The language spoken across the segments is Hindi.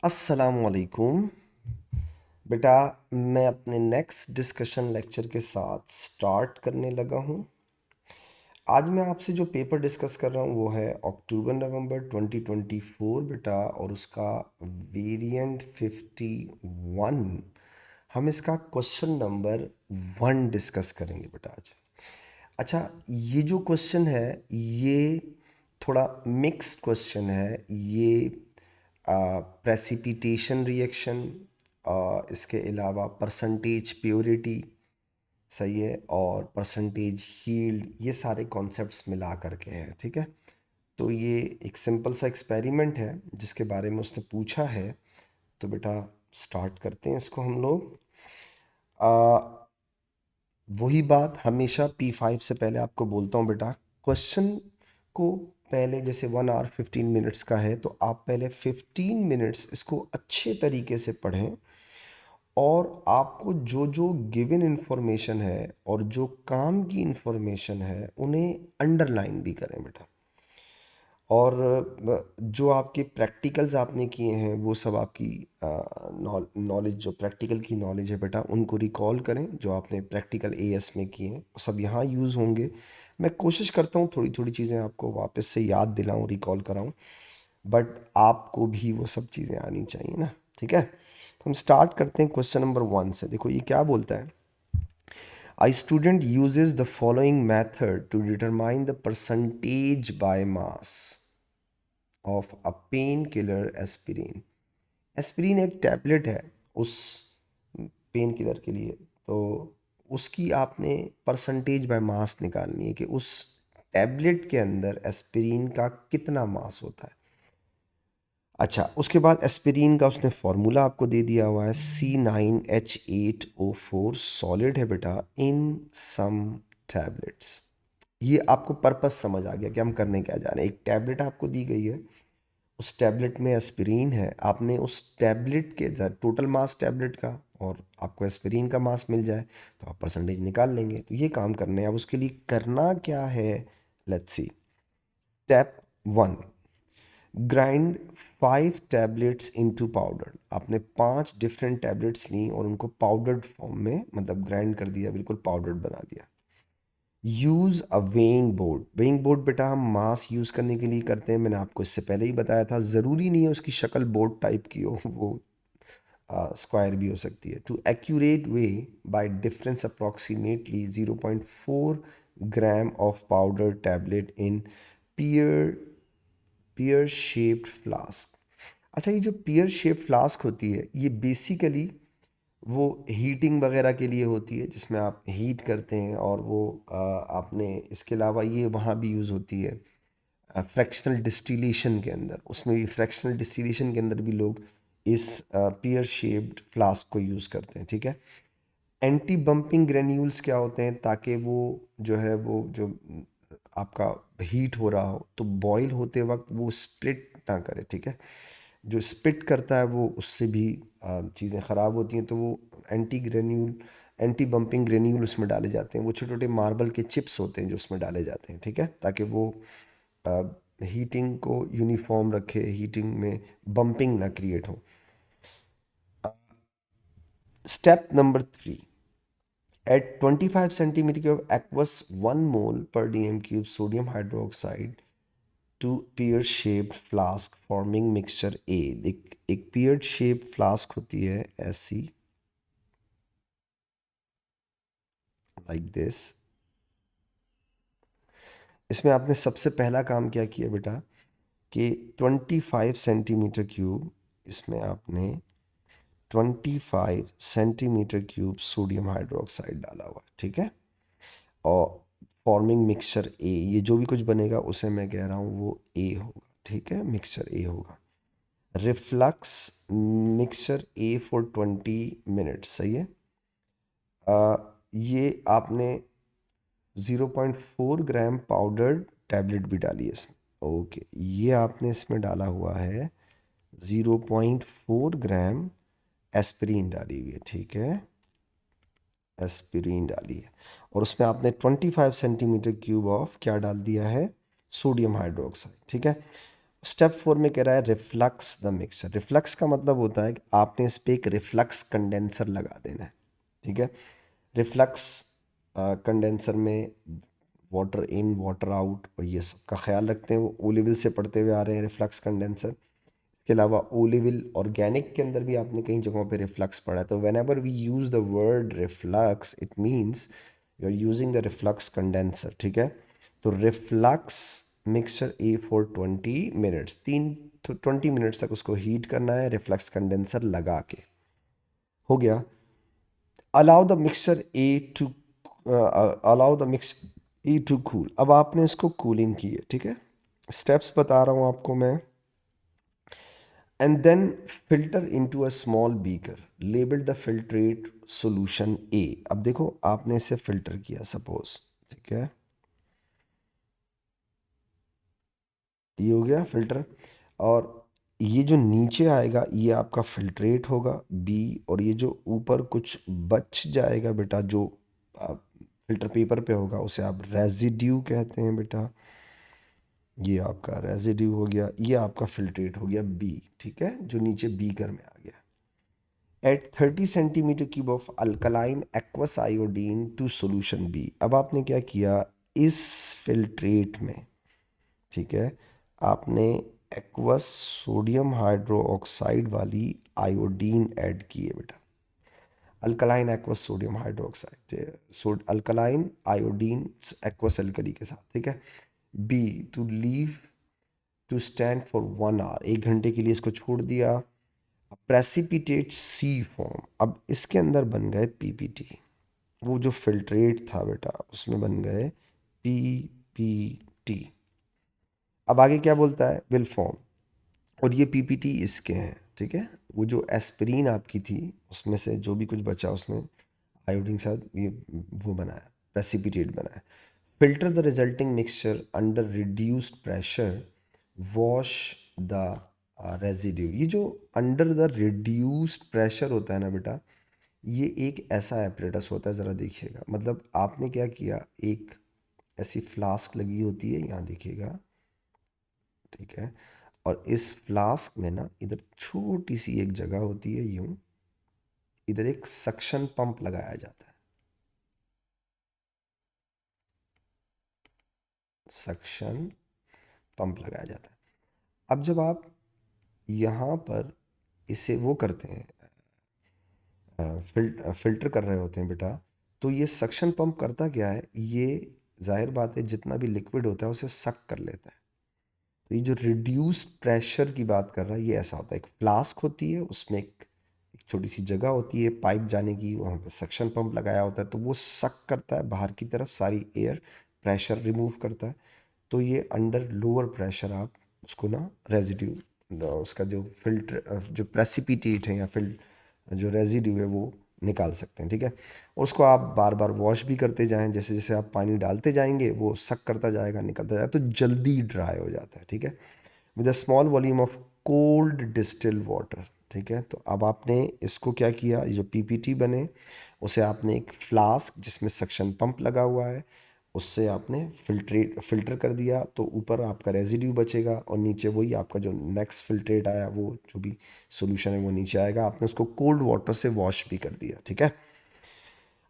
अस्सलामुअलैकुम। बेटा, मैं अपने नेक्स्ट डिस्कशन लेक्चर के साथ स्टार्ट करने लगा हूँ। आज मैं आपसे जो पेपर डिस्कस कर रहा हूँ वो है अक्टूबर नवंबर 2024 बेटा, और उसका वेरिएंट 51। हम इसका क्वेश्चन नंबर 1 डिस्कस करेंगे बेटा आज। अच्छा, ये जो क्वेश्चन है ये थोड़ा मिक्स्ड क्वेश्चन है। ये प्रेसिपिटेशन रिएक्शन, इसके अलावा परसेंटेज प्योरिटी, सही है, और परसेंटेज हील्ड, ये सारे कॉन्सेप्ट्स मिला करके हैं। ठीक है, तो ये एक सिंपल सा एक्सपेरिमेंट है जिसके बारे में उसने पूछा है। तो बेटा स्टार्ट करते हैं इसको हम लोग। वही बात हमेशा P5 से पहले आपको बोलता हूँ बेटा, क्वेश्चन को पहले जैसे 1 आवर 15 मिनट्स का है तो आप पहले 15 मिनट्स इसको अच्छे तरीके से पढ़ें, और आपको जो जो गिवन इन्फॉर्मेशन है और जो काम की इन्फॉर्मेशन है उन्हें अंडरलाइन भी करें बेटा। और जो आपके प्रैक्टिकल्स आपने किए हैं वो सब आपकी नॉलेज, जो प्रैक्टिकल की नॉलेज है बेटा, उनको रिकॉल करें। जो आपने प्रैक्टिकल एएस में किए हैं वो सब यहाँ यूज़ होंगे। मैं कोशिश करता हूँ थोड़ी थोड़ी चीज़ें आपको वापस से याद दिलाऊँ, रिकॉल कराऊँ, बट आपको भी वो सब चीज़ें आनी चाहिए ना। ठीक है, तो हम स्टार्ट करते हैं क्वेश्चन नंबर 1 से। देखो ये क्या बोलता है। A student uses the following method to determine the percentage by mass of a pain killer aspirin. Aspirin एक टैबलेट है उस पेन किलर के लिए। तो उसकी आपने परसेंटेज बाय मास निकालनी है कि उस टैबलेट के अंदर एस्पिरिन का कितना मास होता है। अच्छा, उसके बाद एस्पिरिन का उसने फार्मूला आपको दे दिया हुआ है, C9H8O4 सॉलिड है बेटा इन सम टैबलेट्स। ये आपको पर्पस समझ आ गया कि हम करने क्या जा रहे हैं। एक टैबलेट आपको दी गई है, उस टैबलेट में एस्पिरिन है, आपने उस टैबलेट के टोटल मास टैबलेट का और आपको एस्पिरिन का मास मिल जाए तो आप परसेंटेज निकाल लेंगे। तो ये काम करने हैं। अब उसके लिए करना क्या है, let's see. Step 1, grind 5 tablets into powder. आपने 5 डिफरेंट टैबलेट्स ली और उनको पाउडर्ड फॉर्म में, मतलब ग्राइंड कर दिया, बिल्कुल पाउडर्ड बना दिया। यूज़ अ वेइंग बोर्ड। वेइंग बोर्ड बेटा हम मास यूज़ करने के लिए करते हैं, मैंने आपको इससे पहले ही बताया था। ज़रूरी नहीं है उसकी शक्ल बोर्ड टाइप की हो, वो स्क्वायर भी हो सकती है। To accurate weigh by difference approximately 0.4 gram of powder tablet in pear pear shaped flask. अच्छा, ये जो पियर शेप फ्लास्क होती है ये बेसिकली वो हीटिंग वगैरह के लिए होती है, जिसमें आप हीट करते हैं। और वो आपने इसके अलावा ये वहाँ भी यूज़ होती है फ्रैक्शनल डिस्टिलेशन के अंदर। उसमें भी फ्रैक्शनल डिस्टिलेशन के अंदर भी लोग इस पियर शेप्ड फ्लास्क को यूज़ करते हैं। ठीक है, एंटी बम्पिंग ग्रेन्यूल्स क्या होते हैं, ताकि वो जो है वो जो आपका हीट हो रहा हो तो बॉईल होते वक्त वो स्प्लिट ना करे। ठीक है, जो स्पिट करता है वो उससे भी चीज़ें ख़राब होती हैं। तो वो एंटी बम्पिंग ग्रेन्यूल उसमें डाले जाते हैं। वो छोटे छोटे मार्बल के चिप्स होते हैं जो उसमें डाले जाते हैं। ठीक है, ताकि वो हीटिंग को यूनिफॉर्म रखे, हीटिंग में बम्पिंग ना क्रिएट हो। Step number 3, at 25 centimeter of aqueous 1 mole per dm cube sodium hydroxide to pear shaped flask forming mixture A। एक pear shaped flask होती है ऐसी, like this। इसमें आपने सबसे पहला काम क्या किया बेटा कि 25 सेंटीमीटर क्यूब, इसमें आपने 25 सेंटीमीटर क्यूब सोडियम हाइड्रोक्साइड डाला हुआ। ठीक है, और फॉर्मिंग मिक्सचर ए, ये जो भी कुछ बनेगा उसे मैं कह रहा हूँ वो ए होगा। ठीक है, मिक्सचर ए होगा। Reflux mixture a for 20 minute, सही है। ये आपने 0.4 ग्राम पाउडर्ड टैबलेट भी डाली है इसमें। ओके, ये आपने इसमें डाला हुआ है 0.4 ग्राम एस्पिरिन डाली हुई है। ठीक है, एस्पिरिन डाली है, और उसमें आपने 25 सेंटीमीटर क्यूब ऑफ क्या डाल दिया है, सोडियम हाइड्रोक्साइड। ठीक है, स्टेप 4 में कह रहा है रिफ्लक्स द मिक्सचर। रिफ्लक्स का मतलब होता है कि आपने इस पे एक रिफ्लक्स कंडेंसर लगा देना है, ठीक है। रिफ्लक्स कंडेंसर में वाटर इन वाटर आउट और ये सब का ख्याल रखते हैं। वो ओ लेवल से पढ़ते हुए आ रहे हैं रिफ्लक्स कंडेंसर। इसके अलावा ओ लेवल ऑर्गेनिक के अंदर भी आपने कई जगहों पे रिफ्लक्स पढ़ा है। तो whenever we use the word reflux it means you are using the reflux condenser, ठीक है। तो reflux mixture a for 20 minutes, 20 minutes तक उसको हीट करना है रिफ्लक्स कंडेंसर लगा के। हो गया। Allow the mixture a to allow the mix e to cool. अब आपने इसको कूलिंग की है, ठीक है। स्टेप्स बता रहा हूँ आपको मैं। And then filter into a small beaker, label the filtrate solution A. अब देखो आपने इसे फिल्टर किया सपोज, ठीक है, ये हो गया फिल्टर। और ये जो नीचे आएगा ये आपका फिल्ट्रेट होगा बी, और ये जो ऊपर कुछ बच जाएगा बेटा जो फिल्टर पेपर पे होगा उसे आप रेजिड्यू कहते हैं बेटा। ये आपका रेजिड्यू हो गया, ये आपका फिल्ट्रेट हो गया बी, ठीक है, जो नीचे बीकर में आ गया। Add 30 centimetre cube of alkaline aqueous iodine to solution b. अब आपने क्या किया इस फिल्ट्रेट में, ठीक है, आपने एक्वस सोडियम हाइड्रो ऑक्साइड वाली आयोडीन ऐड की है बेटा। Alkaline aqueous sodium hydroxide, alkaline iodine aqueous alkali के साथ, ठीक है। B to leave to stand for 1 hour, 1 घंटे के लिए इसको छोड़ दिया। Precipitate c form. अब इसके अंदर बन गए पीपीटी। वो जो फिल्ट्रेट था बेटा उसमें बन गए पीपीटी। अब आगे क्या बोलता है विल फॉर्म, और ये पीपीटी इसके हैं, ठीक है। वो जो एस्पिरिन आपकी थी उसमें से जो भी कुछ बचा उसमें आयोडीन के साथ ये वो बनाया, प्रेसिपिटेट बनाया। Filter the resulting mixture under reduced pressure, wash the residue. ये जो अंडर द रिड्यूस्ड प्रेशर होता है ना बेटा, ये एक ऐसा एपरेटस होता है, ज़रा देखिएगा। मतलब आपने क्या किया, एक ऐसी फ्लास्क लगी होती है यहाँ देखिएगा, ठीक है। और इस फ्लास्क में ना इधर छोटी सी एक जगह होती है यूं, इधर एक सक्शन पंप लगाया जाता है, सक्शन पंप लगाया जाता है। अब जब आप यहाँ पर इसे वो करते हैं, फिल्टर कर रहे होते हैं बेटा, तो ये सक्शन पंप करता क्या है, ये जाहिर बात है जितना भी लिक्विड होता है उसे सक कर लेता है। तो ये जो रिड्यूस्ड प्रेशर की बात कर रहा है ये ऐसा होता है, एक फ्लास्क होती है उसमें एक छोटी सी जगह होती है पाइप जाने की, वहाँ पे सक्शन पंप लगाया होता है, तो वो सक करता है बाहर की तरफ सारी एयर, प्रेशर रिमूव करता है। तो ये अंडर लोअर प्रेशर आप उसको ना रेजिड्यू, उसका जो फिल्टर जो प्रेसिपिटेट है या फिल जो रेजिड्यू है वो निकाल सकते हैं, ठीक है। और उसको आप बार बार वॉश भी करते जाएं, जैसे जैसे आप पानी डालते जाएंगे वो सक करता जाएगा, निकलता जाएगा, तो जल्दी ड्राई हो जाता है, ठीक है। With a small volume of cold distil water, ठीक है। तो अब आपने इसको क्या किया, ये जो पीपीटी बने उसे आपने एक फ्लास्क जिसमें सक्शन पंप लगा हुआ है उससे आपने फिल्टर कर दिया, तो ऊपर आपका रेजिड्यू बचेगा और नीचे वही आपका जो नेक्स्ट फिल्ट्रेट आया वो जो भी सॉल्यूशन है वो नीचे आएगा। आपने उसको कोल्ड वाटर से वॉश भी कर दिया, ठीक है।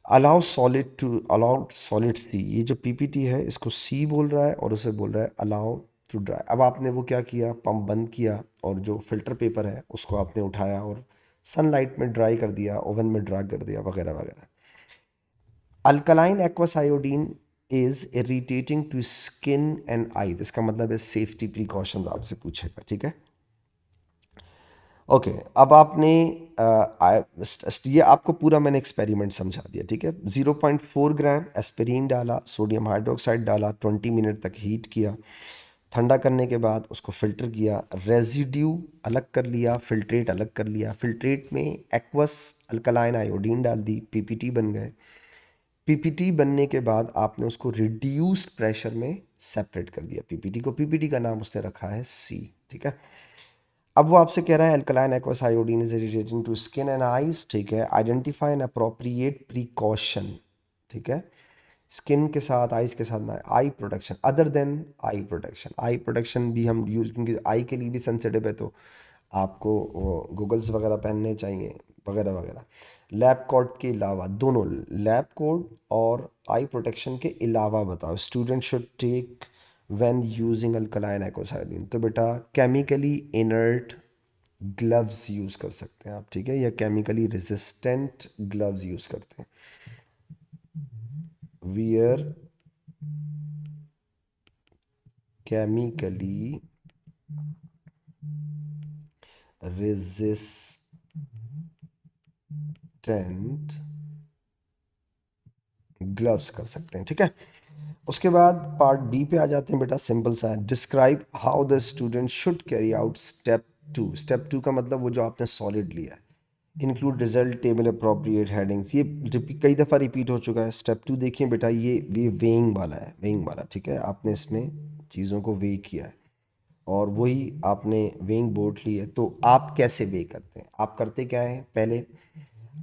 अलाउ सॉलिड सी, ये जो पीपीटी है इसको सी बोल रहा है और उसे बोल रहा है अलाउ टू ड्राई। अब आपने वो क्या किया, पंप बंद किया और जो फिल्टर पेपर है उसको आपने उठाया और सनलाइट में ड्राई कर दिया, ओवन में ड्राई कर दिया, वगैरह वगैरह। Alkaline aqueous iodine is irritating to skin and eyes, इसका मतलब है सेफ्टी प्रिकॉशंस आपसे पूछेगा, ठीक है। ओके अब आपने ये आपको पूरा मैंने एक्सपेरिमेंट समझा दिया, ठीक है। 0.4 ग्राम एस्पिरिन डाला, सोडियम हाइड्रोक्साइड डाला, 20 मिनट तक हीट किया, ठंडा करने के बाद उसको फ़िल्टर किया, रेजिड्यू अलग कर लिया, फिल्ट्रेट अलग कर लिया, फिल्ट्रेट में एक्वस अल्कलाइन आयोडीन डाल दी, पीपीटी बन गए। पीपीटी बनने के बाद आपने उसको रिड्यूस्ड प्रेशर में सेपरेट कर दिया, पीपीटी को, पीपीटी का नाम उसने रखा है सी, ठीक है। अब वो आपसे कह रहा है alkaline aqueous iodine is irritating to skin and eyes, ठीक है। आइडेंटिफाई एन अप्रोप्रिएट प्रिकॉशन, ठीक है। स्किन के साथ, आइज़ के साथ ना, eye protection other than eye protection. Eye protection भी हम यूज़, क्योंकि आई के लिए भी सेंसिटिव है, तो आपको गूगल्स वगैरह पहनने चाहिए वगैरह वगैरह। लैब कोट के अलावा, दोनों लैब कोट और आई प्रोटेक्शन के अलावा बताओ, student should take when using alkaline एकोसाइलिन। तो बेटा केमिकली इनर्ट ग्लव्स यूज़ कर सकते हैं आप, ठीक है, या केमिकली रेजिस्टेंट ग्लव्स यूज़ करते हैं। वियर केमिकली रेजिस्टेंट ग्लव्स कर सकते हैं, ठीक है। उसके बाद पार्ट बी पे आ जाते हैं बेटा, सिंपल सा है, describe how the student should carry out step two. Step two का मतलब वो जो आपने सॉलिड लिया है, include result table appropriate headings, ये कई दफ़ा रिपीट हो चुका है। स्टेप टू देखिए बेटा, ये वेइंग वाला है, वेइंग वाला, ठीक है, आपने इसमें चीज़ों को वे किया है और वही आपने वेइंग बोर्ड ली है। तो आप कैसे वे करते हैं, आप करते क्या है, पहले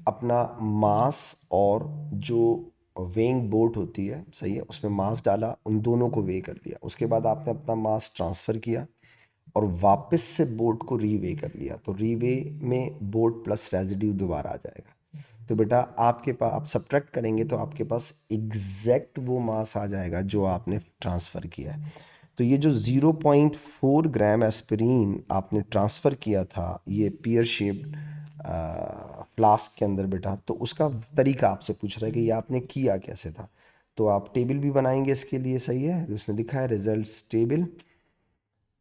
अपना मास और जो वेइंग बोट होती है, सही है, उसमें मास डाला, उन दोनों को वे कर लिया। उसके बाद आपने अपना मास ट्रांसफ़र किया और वापस से बोट को रीवे कर लिया, तो रीवे में बोट प्लस रेजिड्यू दोबारा आ जाएगा। तो बेटा आपके पास, आप सब्ट्रैक्ट करेंगे तो आपके पास एग्जैक्ट वो मास आ जाएगा जो आपने ट्रांसफ़र किया है। तो ये जो 0.4 ग्राम एस्पिरिन आपने ट्रांसफ़र किया था ये पियर शेप्ड फ्लास्क के अंदर बेटा, तो उसका तरीका आपसे पूछ रहा है कि ये आपने किया कैसे था। तो आप टेबल भी बनाएंगे इसके लिए, सही है, उसने लिखा है results table,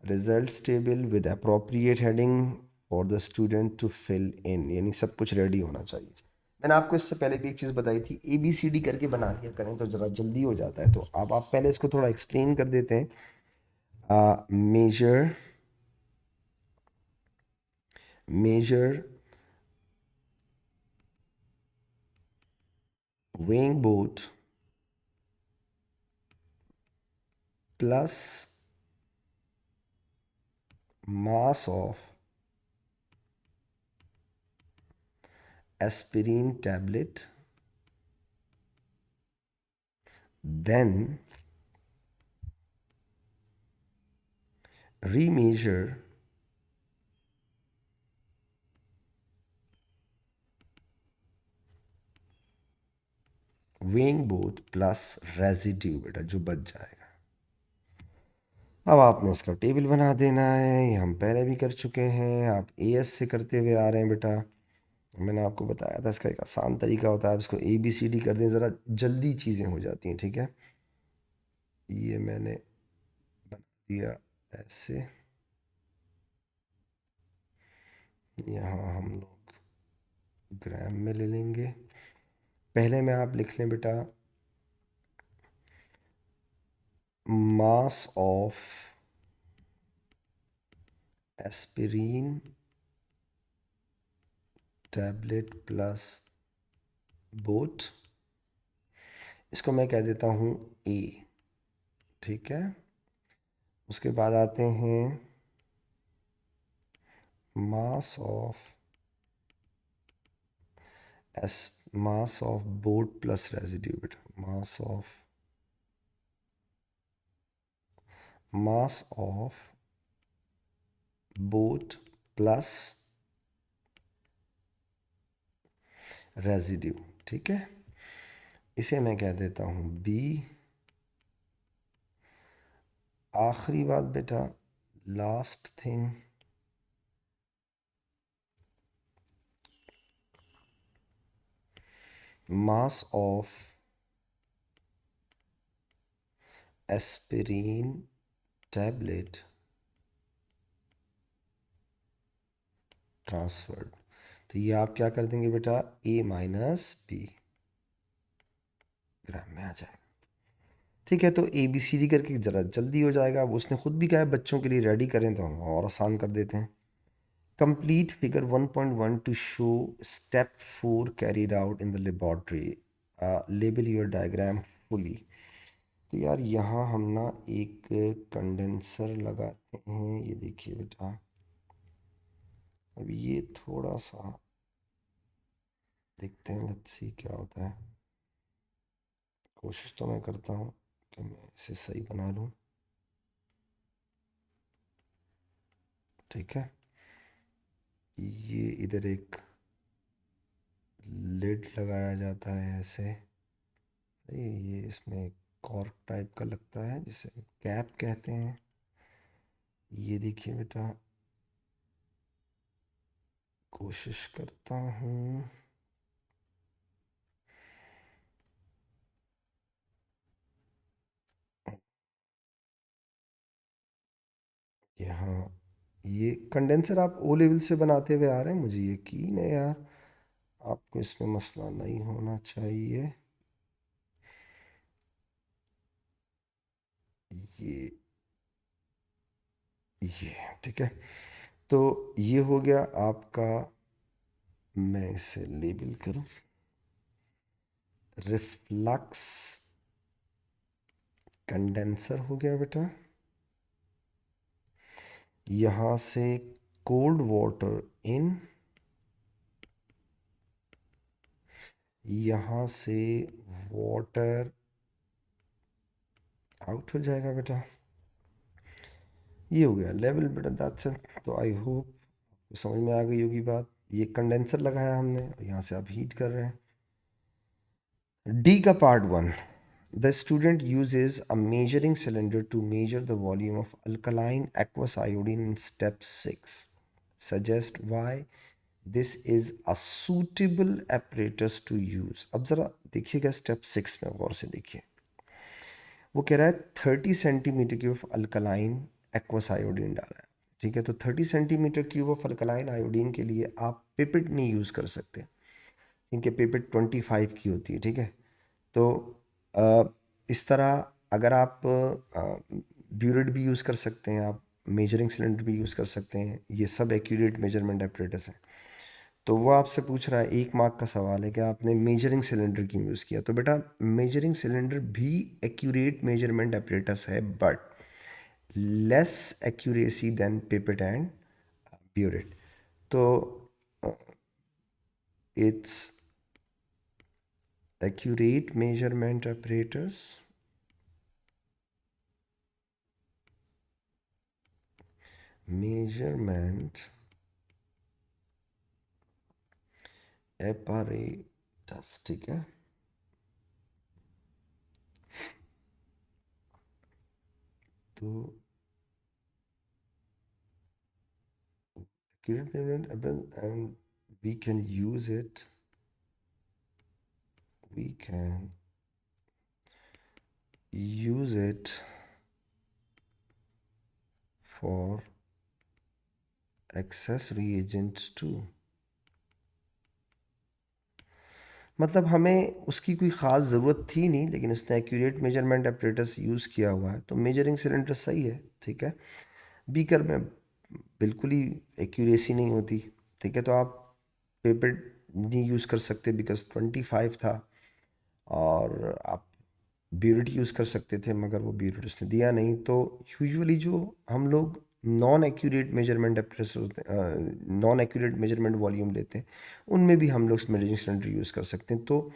results table with appropriate heading for the student to fill in, यानी सब कुछ रेडी होना चाहिए। मैंने आपको इससे पहले भी एक चीज़ बताई थी, ए बी सी डी करके बना लिया करें तो ज़रा जल्दी हो जाता है। तो अब आप पहले इसको थोड़ा एक्सप्लेन कर देते हैं। measure measure weighing boat plus mass of aspirin tablet, then remeasure weighing boat plus residue बेटा जो बच जाएगा। अब आपने इसका टेबल बना देना है, ये हम पहले भी कर चुके हैं, आप ए एस से करते हुए आ रहे हैं बेटा। मैंने आपको बताया था इसका एक आसान तरीका होता है, आप इसको ए बी सी डी कर दें, ज़रा जल्दी चीज़ें हो जाती हैं, ठीक है। ये मैंने बना दिया ऐसे, यहाँ हम लोग ग्राम में ले लेंगे। पहले में आप लिख लें बेटा mass of aspirin tablet plus boat, इसको मैं कह देता हूँ ए, ठीक है। उसके बाद आते हैं mass of S mass of boat plus residue बेटा, mass of boat plus residue, ठीक है। इसे मैं कह देता हूँ बी। आखिरी बात बेटा, last thing, mass of aspirin tablet transferred. तो ये आप क्या कर देंगे बेटा, ए माइनस बी ग्राम में आ जाएगा, ठीक है। तो ए बी सी डी करके ज़रा जल्दी हो जाएगा। अब उसने खुद भी कहा है बच्चों के लिए रेडी करें, तो हम और आसान कर देते हैं। Complete figure 1.1 to show step 4 carried out in the laboratory, label your diagram fully. तो यार यहाँ हम ना एक कंडेंसर लगाते हैं, ये देखिए बेटा, अब ये थोड़ा सा देखते हैं, लेट्स सी क्या होता है। कोशिश तो मैं करता हूँ कि मैं इसे सही बना लूँ। ठीक है, ये इधर एक लिड लगाया जाता है ऐसे। सही है, ये इसमें कॉर्क टाइप का लगता है जिसे कैप कहते हैं। ये देखिए बेटा, कोशिश करता हूँ। यहाँ ये कंडेंसर आप ओ लेवल से बनाते हुए आ रहे हैं, मुझे यकीन है यार आपको इसमें मसला नहीं होना चाहिए। ये ये ठीक है, तो ये हो गया आपका। मैं इसे लेबल करूं, रिफ्लक्स कंडेंसर हो गया बेटा। यहाँ से कोल्ड वाटर इन, यहाँ से वाटर आउट हो जाएगा बेटा। ये हो गया लेवल बेटा, दैट्स इट। तो आई होप समझ में आ गई होगी बात। ये कंडेंसर लगाया हमने और यहाँ से आप हीट कर रहे हैं। डी का part one, the student uses a measuring cylinder to measure the volume of alkaline aqueous iodine in step 6. Suggest why this is a suitable apparatus to use. अब ज़रा देखिएगा स्टेप 6 में गौर से देखिए। वो कह रहा है 30 centimetre cube of alkaline aqueous iodine डाला है। ठीक है, तो 30 centimetre cube of alkaline iodine के लिए आप पिपेट नहीं यूज़ कर सकते, क्योंकि पिपेट 25 की होती है। ठीक है, तो अ, इस तरह अगर आप ब्यूरेट भी यूज़ कर सकते हैं, आप मेजरिंग सिलेंडर भी यूज़ कर सकते हैं, ये सब एक्यूरेट मेजरमेंट एपरेटस है। तो वो आपसे पूछ रहा है, 1 मार्क का सवाल है कि आपने मेजरिंग सिलेंडर क्यों यूज़ किया। तो बेटा मेजरिंग सिलेंडर भी एक्यूरेट मेजरमेंट एपरेटस है, but less accuracy than pipette and burette. तो it's accurate measurement apparatus, measurement apparatus। ठीक है, तो accurate measurement apparatus and we can use it, we can use it for excess reagents too। मतलब हमें उसकी कोई ख़ास ज़रूरत थी नहीं, लेकिन उसने एक्यूरेट मेजरमेंट एपरेटस यूज़ किया हुआ है, तो मेजरिंग सिलेंडर सही है। ठीक है, बीकर में बिल्कुल ही एक्यूरेसी नहीं होती। ठीक है, तो आप पेपर नहीं यूज़ कर सकते बिकॉज 25 था, और आप ब्यूरेट यूज़ कर सकते थे मगर वो ब्यूरेट उसने दिया नहीं। तो यूजुअली जो हम लोग नॉन एक्यूरेट मेजरमेंट एप्रेस होते हैं, नॉन एक्यूरेट मेजरमेंट वॉल्यूम लेते हैं, उनमें भी हम लोग मेजरिंग सिलेंडर यूज़ कर सकते हैं। तो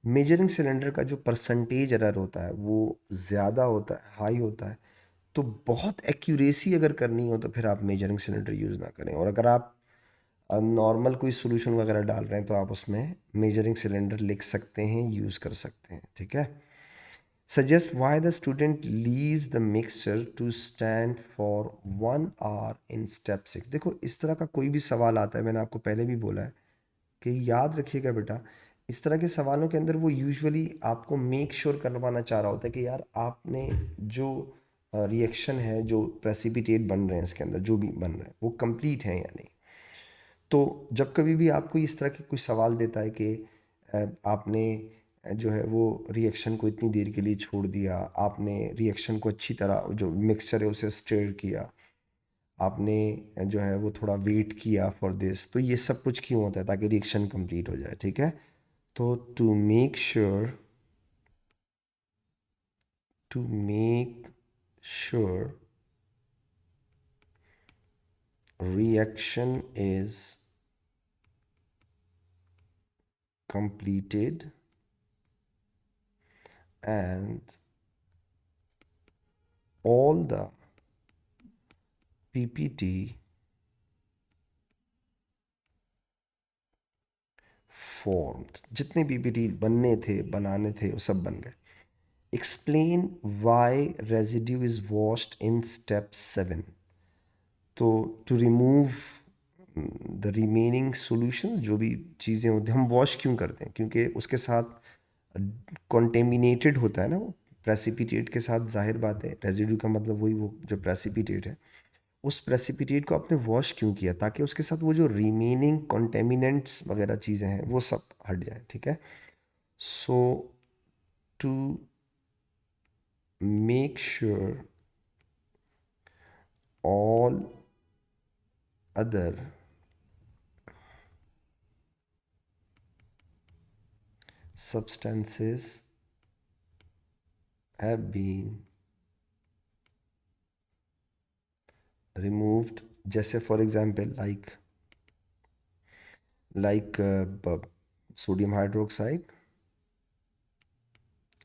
मेजरिंग सिलेंडर का जो परसेंटेज एरर होता है वो ज़्यादा होता है, हाई होता है। तो बहुत एक्यूरेसी अगर करनी हो तो फिर आप मेजरिंग सिलेंडर यूज़ ना करें, और अगर आप नॉर्मल कोई सोल्यूशन वगैरह डाल रहे हैं तो आप उसमें मेजरिंग सिलेंडर लिख सकते हैं, यूज़ कर सकते हैं। ठीक है, suggest why the student leaves the mixture to stand for 1 hour in step 6। देखो इस तरह का कोई भी सवाल आता है, मैंने आपको पहले भी बोला है कि याद रखिएगा बेटा, इस तरह के सवालों के अंदर वो यूजुअली आपको मेक श्योर करवाना चाह रहा होता है कि यार आपने जो रिएक्शन है, जो प्रेसिपिटेट बन रहे हैं इसके अंदर जो भी बन रहे हैं वो कंप्लीट हैं या नहीं। तो जब कभी भी आपको इस तरह के कोई सवाल देता है कि आपने जो है वो रिएक्शन को इतनी देर के लिए छोड़ दिया, आपने रिएक्शन को अच्छी तरह जो मिक्सचर है उसे स्टर किया, आपने जो है वो थोड़ा वेट किया फॉर दिस, तो ये सब कुछ क्यों होता है, ताकि रिएक्शन कंप्लीट हो जाए। ठीक है, तो to make sure reaction is completed and all the PPT formed, जितने PPT बनने थे बनाने थे वो सब बन गए. Explain why residue is washed in step 7. तो to remove the remaining solution, जो भी चीज़ें होती हैं हम वॉश क्यों करते हैं, क्योंकि उसके साथ कॉन्टेमिनेटेड होता है ना वो प्रेसिपिटेट के साथ. जाहिर बात है रेजिड्यू का मतलब वही वो जो प्रेसिपिटेट है. उस प्रेसिपिटेट को आपने वॉश क्यों किया, ताकि उसके साथ वो जो रिमेनिंग कॉन्टेमिनेंट्स वगैरह चीज़ें हैं वो सब हट जाए. ठीक है. So to make sure all other substances have been removed, जैसे for example like sodium hydroxide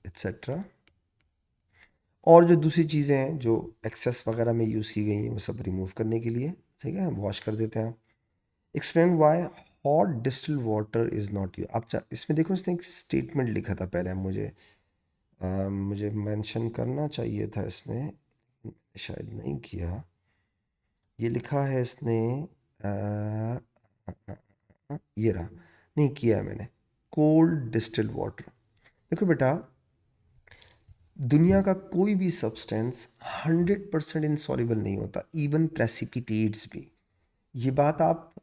etcetera, और जो दूसरी चीज़ें हैं जो एक्सेस वगैरह में यूज़ की गई हैं वो सब रिमूव करने के लिए. ठीक है, वॉश कर देते हैं. Explain why hot distil water is not you. आप इसमें देखो, इसने एक स्टेटमेंट लिखा था पहले, मुझे मेंशन करना चाहिए था इसमें, शायद नहीं किया. ये लिखा है इसने, ये रहा, नहीं किया है मैंने. Cold distilled water. देखो बेटा, दुनिया का कोई भी सब्सटेंस 100% इनसॉल्युबल नहीं होता, इवन प्रेसिपिटेट्स भी. ये बात आप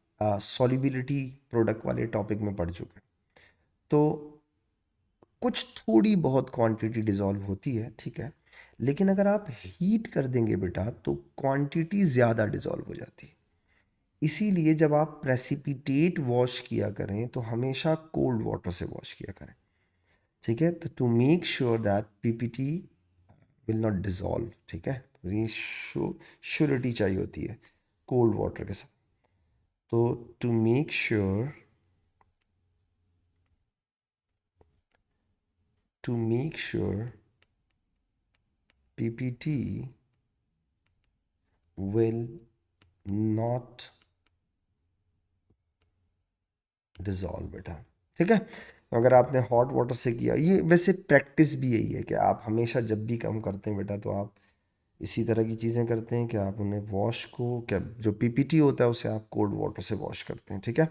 सॉल्युबिलिटी प्रोडक्ट वाले टॉपिक में पढ़ चुके हैं. तो कुछ थोड़ी बहुत क्वांटिटी डिज़ोल्व होती है, ठीक है, लेकिन अगर आप हीट कर देंगे बेटा तो क्वांटिटी ज़्यादा डिज़ोल्व हो जाती है. इसीलिए जब आप प्रेसिपिटेट वॉश किया करें तो हमेशा कोल्ड वाटर से वॉश किया करें. ठीक है, तो to make sure that PPT will not dissolve. ठीक है, तो ये श्योरिटी चाहिए होती है कोल्ड वाटर के साथ. तो to make sure PPT will not dissolve बेटा. ठीक है, तो अगर आपने हॉट वाटर से किया, ये वैसे प्रैक्टिस भी यही है कि आप हमेशा जब भी काम करते हैं बेटा तो आप इसी तरह की चीज़ें करते हैं कि आप उन्हें वॉश को, क्या जो पीपीटी होता है उसे आप कोल्ड वाटर से वॉश करते हैं. ठीक है.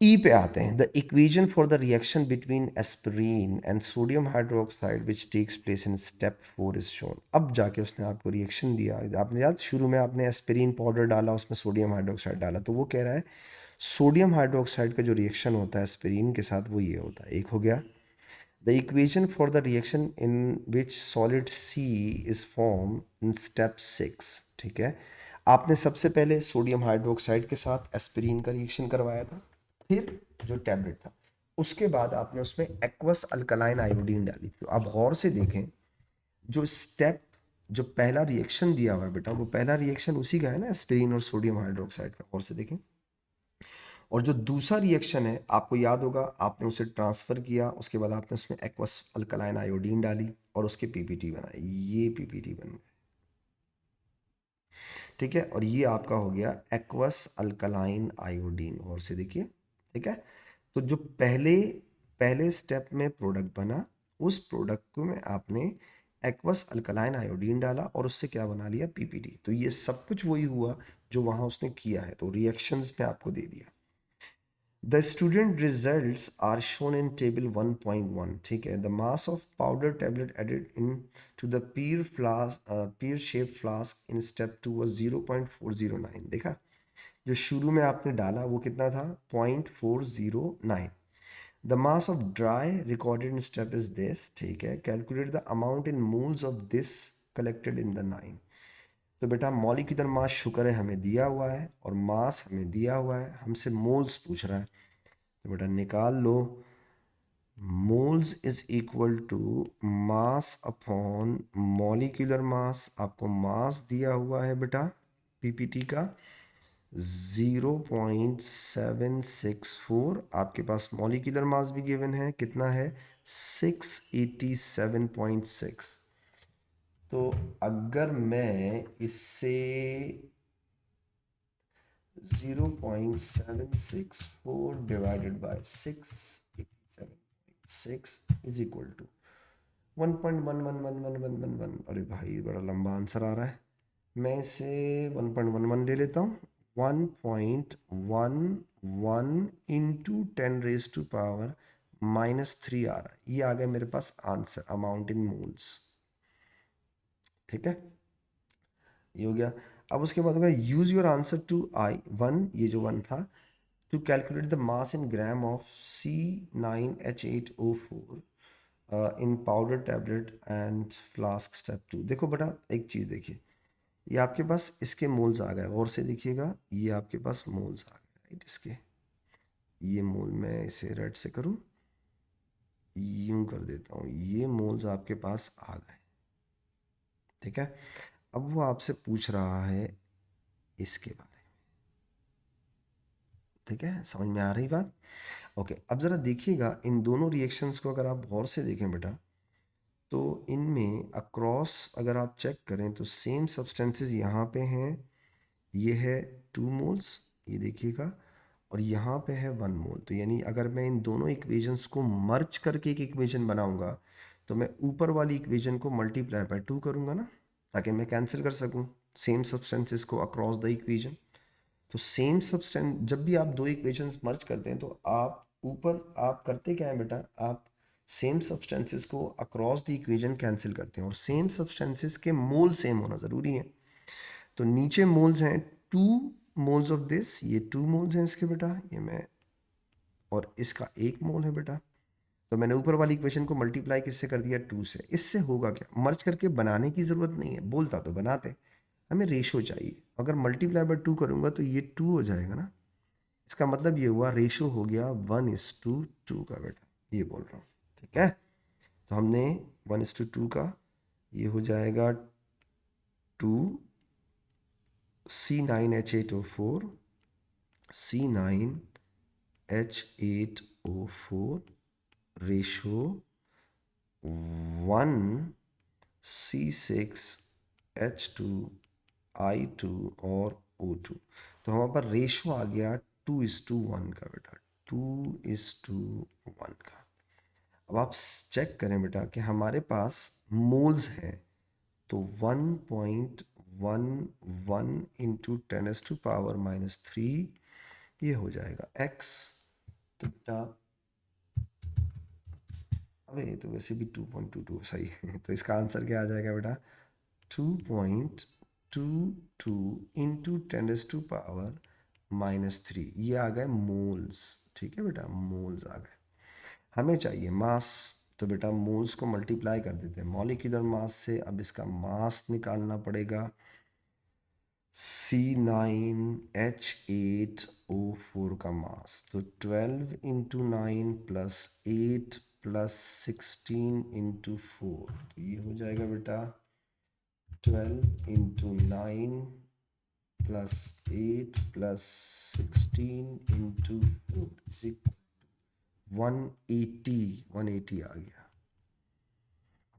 ई पे आते हैं. The equation for the reaction between aspirin and sodium hydroxide which takes place in step 4 is shown. अब जाके उसने आपको रिएक्शन दिया. आपने याद, शुरू में आपने एस्पिरिन पाउडर डाला, उसमें सोडियम हाइड्रोक्साइड डाला, तो वो कह रहा है सोडियम हाइड्रोक्साइड का जो रिएक्शन होता है एस्पिरिन के साथ वो ये होता है. एक हो गया. The equation for the reaction in which solid C is form in step 6. ठीक है, आपने सबसे पहले सोडियम हाइड्रोक्साइड के साथ एस्पिरिन का रिएक्शन करवाया था, फिर जो टैबलेट था, उसके बाद आपने उसमें एक्वस अल्कलाइन आयोडीन डाली. तो आप गौर से देखें, जो स्टेप, जो पहला रिएक्शन दिया हुआ है बेटा, वो पहला रिएक्शन उसी का है ना, एस्पिरिन और सोडियम हाइड्रोक्साइड का. गौर से देखें. और जो दूसरा रिएक्शन है, आपको याद होगा, आपने उसे ट्रांसफ़र किया, उसके बाद आपने उसमें एक्वस अल्कलाइन आयोडीन डाली और उसके पीपीटी बनाए. ये पीपीटी बन गए. ठीक है, और ये आपका हो गया एक्वस अल्कलाइन आयोडीन. और से देखिए. ठीक है, तो जो पहले पहले स्टेप में प्रोडक्ट बना, उस प्रोडक्ट को में आपने एक्वस अल्कलाइन आयोडीन डाला और उससे क्या बना लिया, पीपीटी. तो ये सब कुछ वही हुआ जो वहाँ उसने किया है. तो रिएक्शंस में आपको दे दिया. The student results are shown in table 1.1. ठीक है, the mass of powder tablet added in to the pear shaped flask in step 2 was 0.409. देखा, जो शुरू में आपने डाला वो कितना था, 0.409. The mass of dry recorded in step is this. ठीक है, calculate the amount in moles of this collected in the 9. तो बेटा मॉलिक्यूलर मास शुक्र है हमें दिया हुआ है और मास हमें दिया हुआ है, हमसे मोल्स पूछ रहा है. तो बेटा निकाल लो, moles is equal to mass upon molecular mass. आपको मास दिया हुआ है बेटा पीपीटी का 0.764. आपके पास मॉलिक्यूलर मास भी गिवन है, कितना है, 687.6। तो अगर मैं इससे 0.764 divided by 687.6 is equal to 1.111111। अरे भाई बड़ा लंबा आंसर आ रहा है, मैं इसे 1.11 ले लेता हूँ। 1.11 इंटू 10⁻³ आ रहा है। ये आ गया मेरे पास आंसर, अमाउंट इन मोल्स। ठीक है, ये हो गया। अब उसके बाद होगा use your answer to I one, ये जो वन था, to calculate the mass in gram of C9H8O4 in powder tablet and flask step 2। देखो बेटा एक चीज़ देखिए, ये आपके पास इसके मोल्स आ गए, गौर से देखिएगा, ये आपके पास मोल्स आ गए राइट। इसके ये मोल मैं इसे रेड से करूँ, यूं कर देता हूँ, ये मोल्स आपके पास आ गए। ठीक है, अब वो आपसे पूछ रहा है इसके बारे में। ठीक है, समझ में आ रही बात? ओके, अब ज़रा देखिएगा इन दोनों रिएक्शंस को अगर आप गौर से देखें बेटा, तो इनमें अक्रॉस अगर आप चेक करें तो सेम सब्सटेंसेस यहाँ पे हैं, ये है 2 मोल्स, ये देखिएगा, और यहाँ पे है 1 मोल। तो यानी अगर मैं इन दोनों इक्वेशंस को मर्ज करके एक इक्वेशन बनाऊंगा, तो मैं ऊपर वाली इक्वेशन को मल्टीप्लाई बाय 2 करूँगा ना, ताकि मैं कैंसिल कर सकूँ सेम सब्सटेंसेस को अक्रॉस द इक्वेशन। तो सेम सब्सटेंस, जब भी आप दो इक्वेशंस मर्ज करते हैं तो आप ऊपर आप करते क्या है बेटा, आप सेम सब्सटेंसेस को अक्रॉस द इक्वेशन कैंसिल करते हैं, और सेम सब्सटेंसेस के मोल सेम होना ज़रूरी है। तो नीचे मोल्स हैं 2 मोल्स ऑफ दिस, ये 2 मोल्स हैं इसके बेटा, ये मैं, और इसका 1 मोल है बेटा। तो मैंने ऊपर वाली इक्वेशन को मल्टीप्लाई किससे कर दिया, 2 से। इससे होगा क्या, मर्ज करके बनाने की ज़रूरत नहीं है, बोलता तो बनाते, हमें रेशो चाहिए। अगर मल्टीप्लाई बाय 2 करूँगा तो ये 2 हो जाएगा ना, इसका मतलब ये हुआ रेशो हो गया 1:2 का बेटा, ये बोल रहा हूँ। ठीक है, तो हमने 1:2 का, ये हो जाएगा 2 C9H8O4 C9H8O4 रेशो 1C6H2I2 और O2। तो हमारे पास रेशो आ गया 2:1 का बेटा, 2:1 का। अब आप चेक करें बेटा कि हमारे पास मोल्स हैं, तो 1.11 इंटू 10⁻³ ये हो जाएगा x। तो बेटा अबे ये तो वैसे भी 2.22 सही है, तो इसका आंसर क्या आ जाएगा बेटा, 2.22 इंटू 10⁻³ ये आ गए मोल्स। ठीक है बेटा, मोल्स आ गए। हमें चाहिए मास, तो बेटा मोल्स को मल्टीप्लाई कर देते हैं मॉलिक्यूलर मास से। अब इसका मास निकालना पड़ेगा, C9H8O4 का मास, तो 12 इंटू 9 प्लस 8 प्लस 16 इंटू 4, तो ये हो जाएगा बेटा 12 इंटू 9 प्लस 8 प्लस 16 इंटू 4 180 आ गया।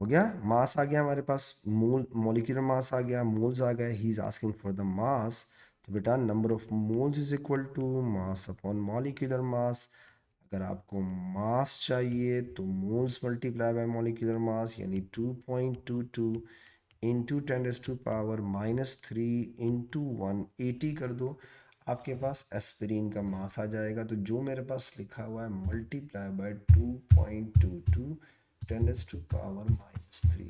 हो गया, मास आ गया हमारे पास, मोल मॉलिक्यूलर मास आ गया, मोल्स आ गए। He is asking for the mass, तो बेटा number of moles is equal to mass upon molecular mass. अगर आपको मास चाहिए तो moles multiply by molecular mass, यानी 2.22 इंटू 10⁻³ इंटू 180 कर दो, आपके पास एस्पिरिन का मास आ जाएगा। तो जो मेरे पास लिखा हुआ है मल्टीप्लाई बाय 2.22 10⁻³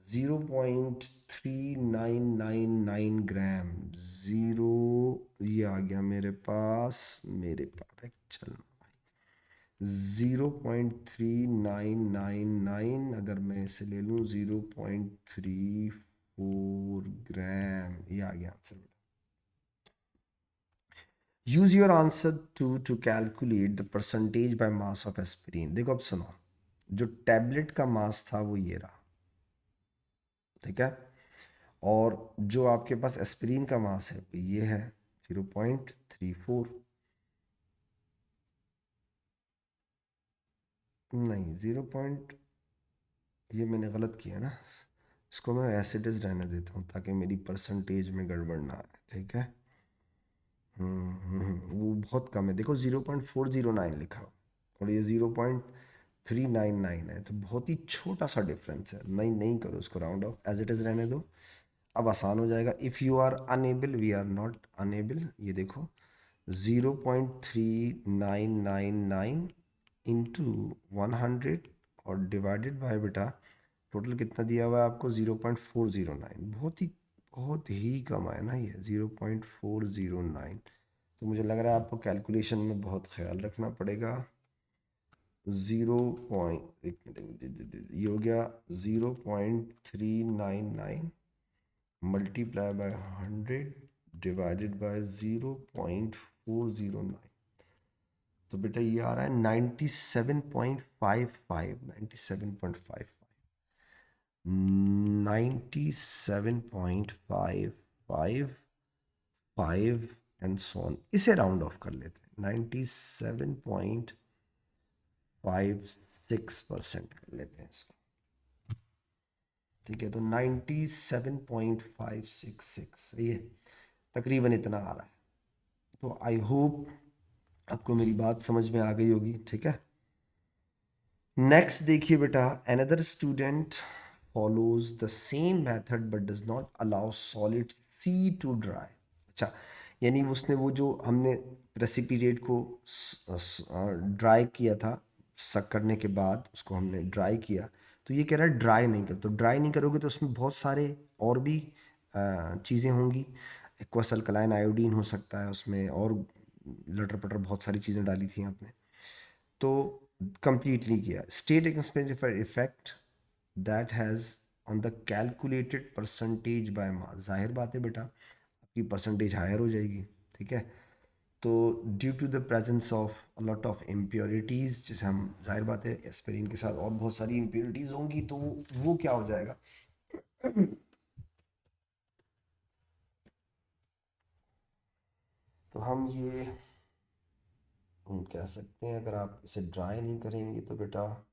0.3999 ग्राम, ज़ीरो, ये आ गया मेरे पास, चल 0.3999, अगर मैं इसे ले लूँ 0.34 ग्राम, ये आ गया answer. Use your answer to calculate the percentage by mass of aspirin. देखो अब सुनो, जो टैबलेट का मास था वो ये रहा, ठीक है, और जो आपके पास एस्पिरिन का मास है वो ये है 0.34। नहीं ये मैंने गलत किया ना, इसको मैं एसिड इज रहने देता हूँ ताकि मेरी परसेंटेज में गड़बड़ ना आए, ठीक है। वो बहुत कम है, देखो 0.409 लिखा हो और ये 0.399 है, तो बहुत ही छोटा सा डिफरेंस है। नहीं नहीं करो उसको round off, as it is रहने दो। अब आसान हो जाएगा। If you are unable, we are not unable, ये देखो 0.3999 इंटू 100 और डिवाइडेड बाय बेटा टोटल कितना दिया हुआ है आपको 0.409। बहुत ही कम है ना ये 0.409। तो मुझे लग रहा है आपको कैलकुलेशन में बहुत ख्याल रखना पड़ेगा। 0. ये हो गया 0.399 मल्टीप्लाई बाय 100 डिवाइडेड बाय 0.409। तो बेटा ये आ रहा है 97.55, 97.55 एंड सो ऑन। इसे राउंड ऑफ कर लेते हैं, 97.56% कर लेते हैं इसको, ठीक है। तो 97.566, सही है, तकरीबन इतना आ रहा है। तो आई होप आपको मेरी बात समझ में आ गई होगी, ठीक है। नेक्स्ट देखिए बेटा, another student follows the same method but does not allow solid C to dry. अच्छा, यानी उसने वो जो हमने प्रेसिपिटेट को ड्राई किया था, सक करने के बाद उसको हमने ड्राई किया, तो ये कह रहा है ड्राई नहीं कर। तो ड्राई नहीं करोगे तो उसमें बहुत सारे और भी चीज़ें होंगी। एक्वस अल्कलाइन आयोडीन हो सकता है उसमें, और लटर पटर बहुत सारी चीज़ें डाली थी आपने। तो कंप्लीटली किया state expenditure effect that has on the calculated percentage by मास। जाहिर बात है बेटा आपकी परसेंटेज हायर हो जाएगी, ठीक है। तो due to the presence of lot of impurities, जैसे हम जाहिर बात है एस्पिरिन के साथ और बहुत सारी इम्प्योरिटीज़ होंगी, तो वो क्या हो जाएगा तो हम ये कह सकते हैं, अगर आप इसे ड्राई नहीं करेंगे तो बेटा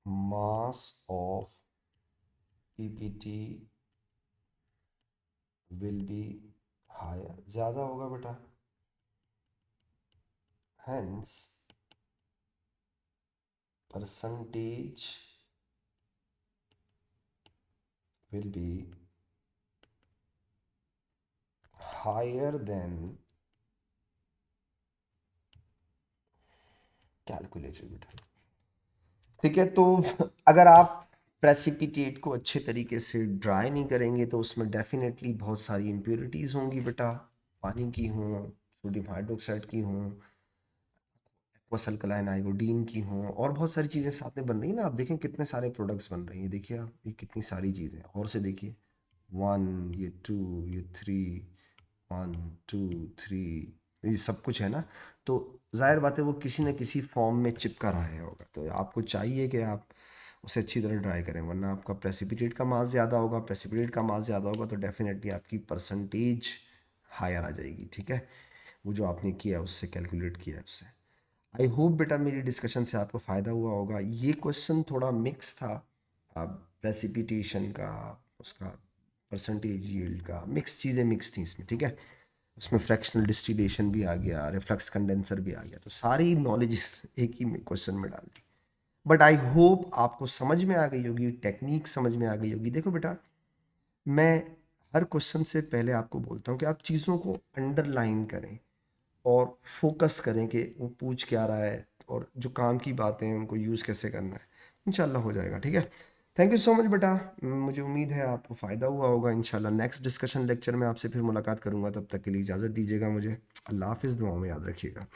mass of PPT will be higher, ज़्यादा होगा बेटा। Hence percentage will be higher than calculated बेटा, ठीक है। तो अगर आप प्रेसिपिटेट को अच्छे तरीके से ड्राई नहीं करेंगे तो उसमें डेफिनेटली बहुत सारी इम्प्योरिटीज़ होंगी बेटा, पानी की हों, सोडियम हाइड्रोक्साइड की हों, एक्वस अल्कलाइन आयोडीन की हों, और बहुत सारी चीज़ें साथ में बन रही हैं ना। आप देखें कितने सारे प्रोडक्ट्स बन रही हैं, देखिए आप ये कितनी सारी चीज़ें, और से देखिए 1, ये 2, ये 3, 1 2 3, ये सब कुछ है ना। तो जाहिर बात है वो किसी न किसी फॉर्म में चिपका रहा है होगा, तो आपको चाहिए कि आप उसे अच्छी तरह ड्राई करें, वरना आपका प्रेसिपिटेट का मास ज़्यादा होगा। प्रेसिपिटेट का मास ज़्यादा होगा तो डेफिनेटली आपकी परसेंटेज हायर आ जाएगी, ठीक है। वो जो आपने किया उससे, कैलकुलेट किया है उससे। आई होप बेटा मेरी डिस्कशन से आपको फ़ायदा हुआ होगा। ये क्वेश्चन थोड़ा मिक्स था, प्रेसिपिटेशन का, उसका परसेंटेज यील्ड का, मिक्स चीज़ें मिक्स थी इसमें, ठीक है। उसमें फ्रैक्शनल डिस्टिलेशन भी आ गया, रिफ्लक्स कंडेंसर भी आ गया, तो सारी नॉलेज एक ही क्वेश्चन में डाल दी। बट आई होप आपको समझ में आ गई होगी, टेक्निक समझ में आ गई होगी। देखो बेटा, मैं हर क्वेश्चन से पहले आपको बोलता हूँ कि आप चीज़ों को अंडरलाइन करें और फोकस करें कि वो पूछ क्या रहा है, और जो काम की बातें हैं उनको यूज़ कैसे करना है। इंशाल्लाह हो जाएगा, ठीक है। थैंक यू सो मच बेटा, मुझे उम्मीद है आपको फ़ायदा हुआ होगा। इंशाल्लाह नेक्स्ट डिस्कशन लेक्चर में आपसे फिर मुलाकात करूँगा, तब तक के लिए इजाज़त दीजिएगा मुझे। अल्लाह हाफिज़, दुआओं में याद रखिएगा।